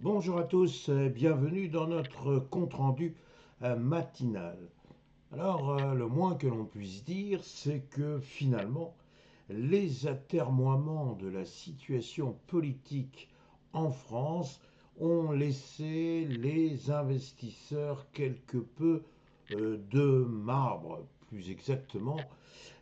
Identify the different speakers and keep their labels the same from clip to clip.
Speaker 1: Bonjour à tous, bienvenue dans notre compte-rendu matinal. Le moins que l'on puisse dire, c'est que finalement, les atermoiements de la situation politique en France ont laissé les investisseurs quelque peu de marbre. Plus exactement,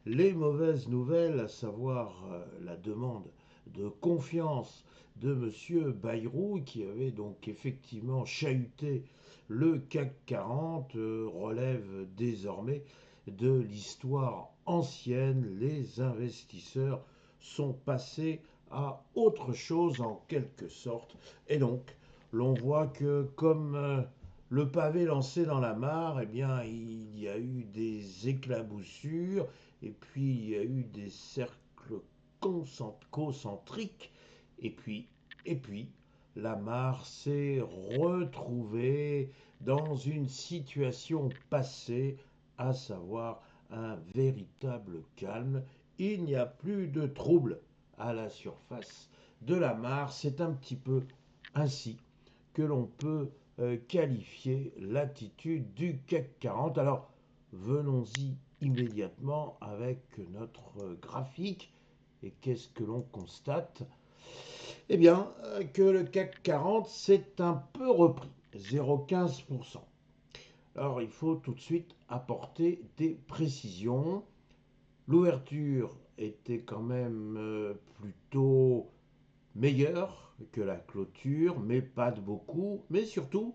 Speaker 1: les mauvaises nouvelles, à savoir la demande de confiance de M. Bayrou, qui avait donc effectivement chahuté le CAC 40, relèvent désormais de l'histoire ancienne. Les investisseurs sont passés à autre chose en quelque sorte. Et donc, l'on voit que comme le pavé lancé dans la mare, eh bien, il y a eu des éclaboussures et puis il y a eu des cercles concentriques, et puis la mare s'est retrouvée dans une situation passée, à savoir un véritable calme. Il n'y a plus de trouble à la surface de la mare. C'est un petit peu ainsi que l'on peut qualifier l'attitude du CAC 40. Alors, venons-y immédiatement avec notre graphique. Et qu'est-ce que l'on constate? Eh bien, que le CAC 40 s'est un peu repris, 0,15%. Alors, il faut tout de suite apporter des précisions. L'ouverture était quand même plutôt meilleure que la clôture, mais pas de beaucoup. Mais surtout,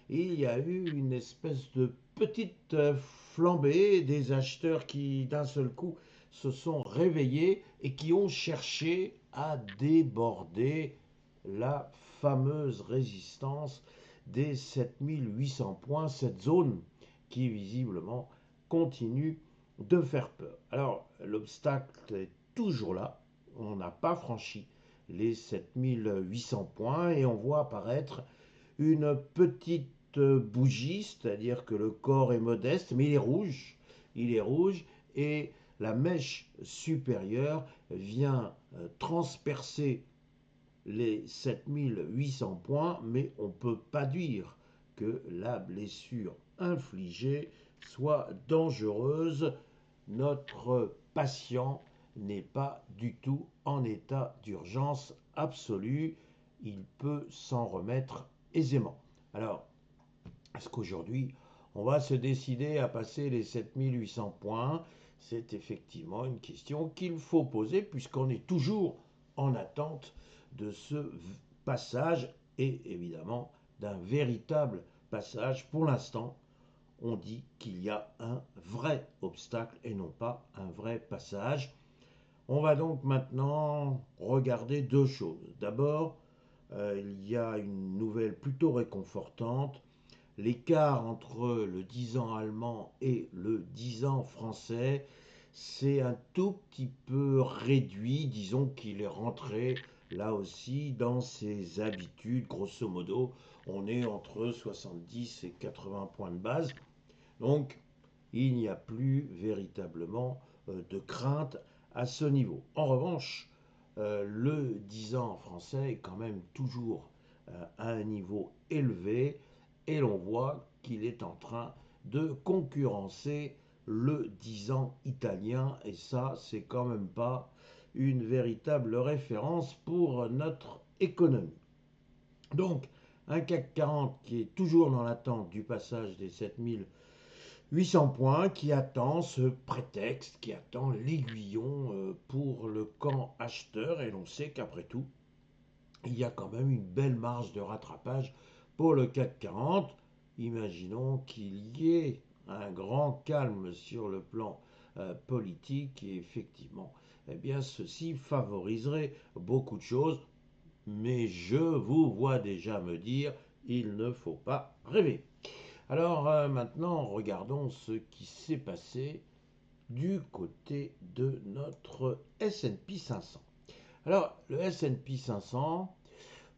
Speaker 1: il y a eu une espèce de petite flambée des acheteurs qui, d'un seul coup, se sont réveillés et qui ont cherché à déborder la fameuse résistance des 7 800 points, cette zone qui visiblement continue de faire peur. Alors, l'obstacle est toujours là, on n'a pas franchi les 7 800 points et on voit apparaître une petite bougie, c'est-à-dire que le corps est modeste, mais il est rouge et la mèche supérieure vient transpercer les 7 800 points, mais on ne peut pas dire que la blessure infligée soit dangereuse. Notre patient n'est pas du tout en état d'urgence absolue. Il peut s'en remettre aisément. Alors, est-ce qu'aujourd'hui, on va se décider à passer les 7 800 points? C'est effectivement une question qu'il faut poser puisqu'on est toujours en attente de ce passage et évidemment d'un véritable passage. Pour l'instant, on dit qu'il y a un vrai obstacle et non pas un vrai passage. On va donc maintenant regarder deux choses. D'abord, il y a une nouvelle plutôt réconfortante. L'écart entre le 10 ans allemand et le 10 ans français s'est un tout petit peu réduit. Disons qu'il est rentré là aussi dans ses habitudes. Grosso modo, on est entre 70 et 80 points de base. Donc, il n'y a plus véritablement de crainte à ce niveau. En revanche, le 10 ans français est quand même toujours à un niveau élevé et l'on voit qu'il est en train de concurrencer le 10 ans italien et ça, c'est quand même pas une véritable référence pour notre économie. Donc, un CAC 40 qui est toujours dans l'attente du passage des 7 800 points, qui attend ce prétexte, qui attend l'aiguillon pour le camp acheteur. Et l'on sait qu'après tout, il y a quand même une belle marge de rattrapage pour le CAC 40. Imaginons qu'il y ait un grand calme sur le plan politique et effectivement, eh bien, ceci favoriserait beaucoup de choses. Mais je vous vois déjà me dire, il ne faut pas rêver. Maintenant, regardons ce qui s'est passé du côté de notre S&P 500. Alors, le S&P 500,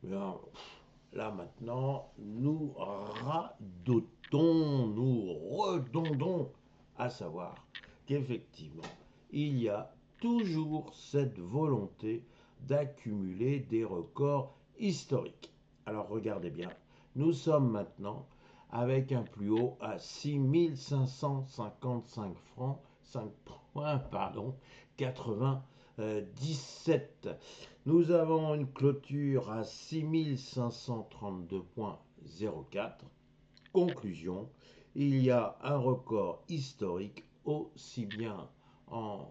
Speaker 1: bien, là maintenant, nous radotons, nous redondons, à savoir qu'effectivement, il y a toujours cette volonté d'accumuler des records historiques. Alors regardez bien, nous sommes maintenant avec un plus haut à 6555 francs, 5 points, pardon, 97. Nous avons une clôture à 6532,04. Conclusion, il y a un record historique aussi bien en,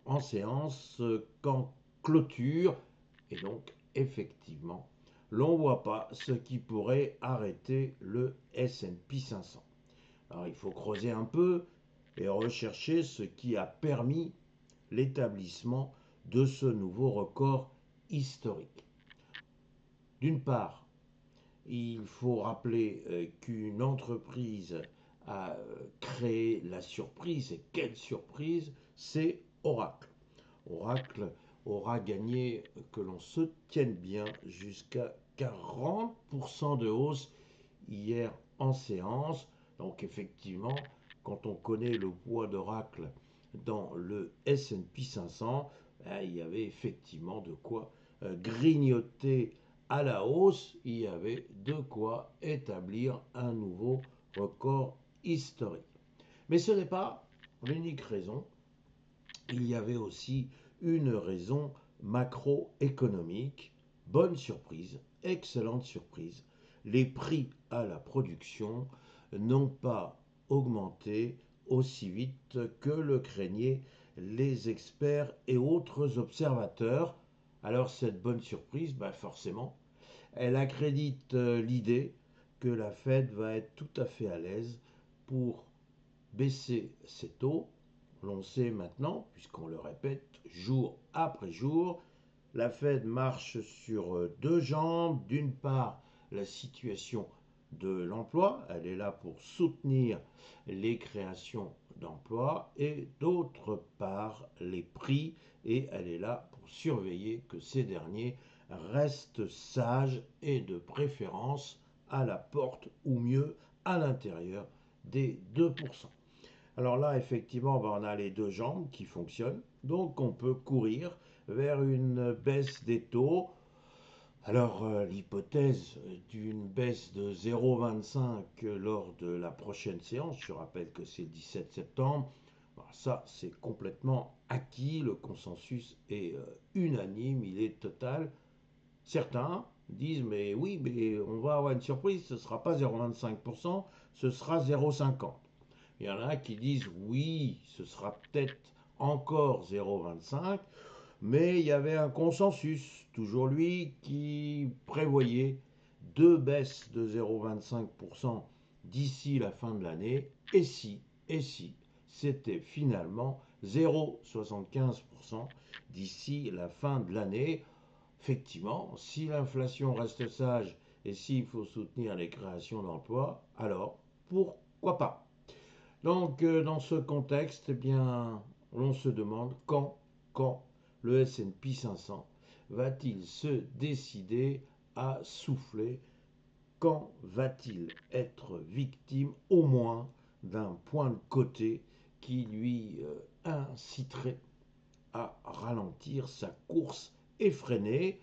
Speaker 1: en séance qu'en clôture. Et donc, effectivement, l'on ne voit pas ce qui pourrait arrêter le S&P 500. Alors, il faut creuser un peu et rechercher ce qui a permis l'établissement de ce nouveau record historique. D'une part, il faut rappeler qu'une entreprise a créé la surprise, et quelle surprise, c'est Oracle. Oracle aura gagné, que l'on se tienne bien, jusqu'à 40% de hausse hier en séance. Donc effectivement, quand on connaît le poids d'Oracle dans le S&P 500, il y avait effectivement de quoi grignoter à la hausse, il y avait de quoi établir un nouveau record historique. Mais ce n'est pas l'unique raison. Il y avait aussi une raison macroéconomique. Bonne surprise, excellente surprise. Les prix à la production n'ont pas augmenté aussi vite que le craignaient les experts et autres observateurs. Alors cette bonne surprise, forcément, elle accrédite l'idée que la Fed va être tout à fait à l'aise pour baisser ses taux. L'on sait maintenant, puisqu'on le répète jour après jour, la Fed marche sur deux jambes. D'une part, la situation de l'emploi, elle est là pour soutenir les créations d'emplois, et d'autre part, les prix, et elle est là pour surveiller que ces derniers restent sages et de préférence à la porte ou mieux à l'intérieur des 2%. Alors là, effectivement, on a les deux jambes qui fonctionnent, donc on peut courir vers une baisse des taux. Alors l'hypothèse d'une baisse de 0,25 lors de la prochaine séance, je rappelle que c'est le 17 septembre, ça c'est complètement acquis, le consensus est unanime, il est total. Certains disent mais oui, mais on va avoir une surprise, ce ne sera pas 0,25%, ce sera 0,50. Il y en a qui disent oui, ce sera peut-être encore 0,25, mais il y avait un consensus, toujours lui, qui prévoyait deux baisses de 0,25% d'ici la fin de l'année. Et si, c'était finalement 0,75% d'ici la fin de l'année. Effectivement, si l'inflation reste sage et s'il faut soutenir les créations d'emplois, alors pourquoi pas? Donc, dans ce contexte, eh bien, l'on se demande quand le S&P 500 va-t-il se décider à souffler? Quand va-t-il être victime au moins d'un point de côté qui lui inciterait à ralentir sa course effrénée?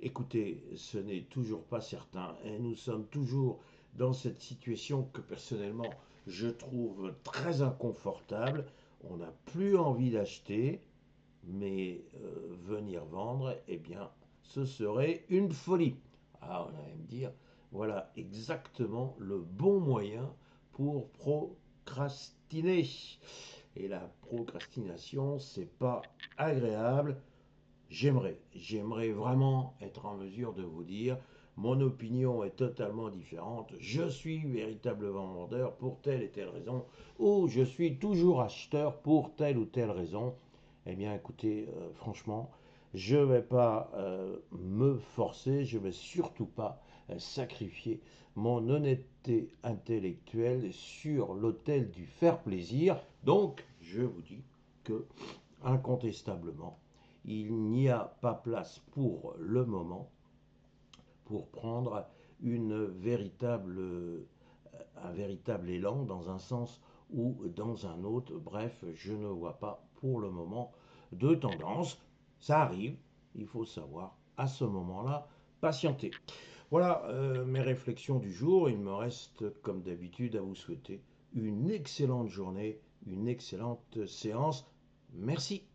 Speaker 1: Écoutez, ce n'est toujours pas certain et nous sommes toujours dans cette situation que personnellement je trouve très inconfortable. On n'a plus envie d'acheter, mais venir vendre, eh bien, ce serait une folie. Ah, on allait me dire, voilà exactement le bon moyen pour procrastiner. Et la procrastination, c'est pas agréable. J'aimerais vraiment être en mesure de vous dire, mon opinion est totalement différente, je suis véritablement vendeur pour telle et telle raison, ou je suis toujours acheteur pour telle ou telle raison. Eh bien écoutez, franchement, je ne vais pas me forcer, je ne vais surtout pas sacrifier mon honnêteté intellectuelle sur l'autel du faire plaisir. Donc, je vous dis que, incontestablement, il n'y a pas place pour le moment pour prendre un véritable élan dans un sens ou dans un autre. Bref, je ne vois pas pour le moment de tendance. Ça arrive, il faut savoir à ce moment-là patienter. Voilà mes réflexions du jour. Il me reste, comme d'habitude, à vous souhaiter une excellente journée, une excellente séance. Merci.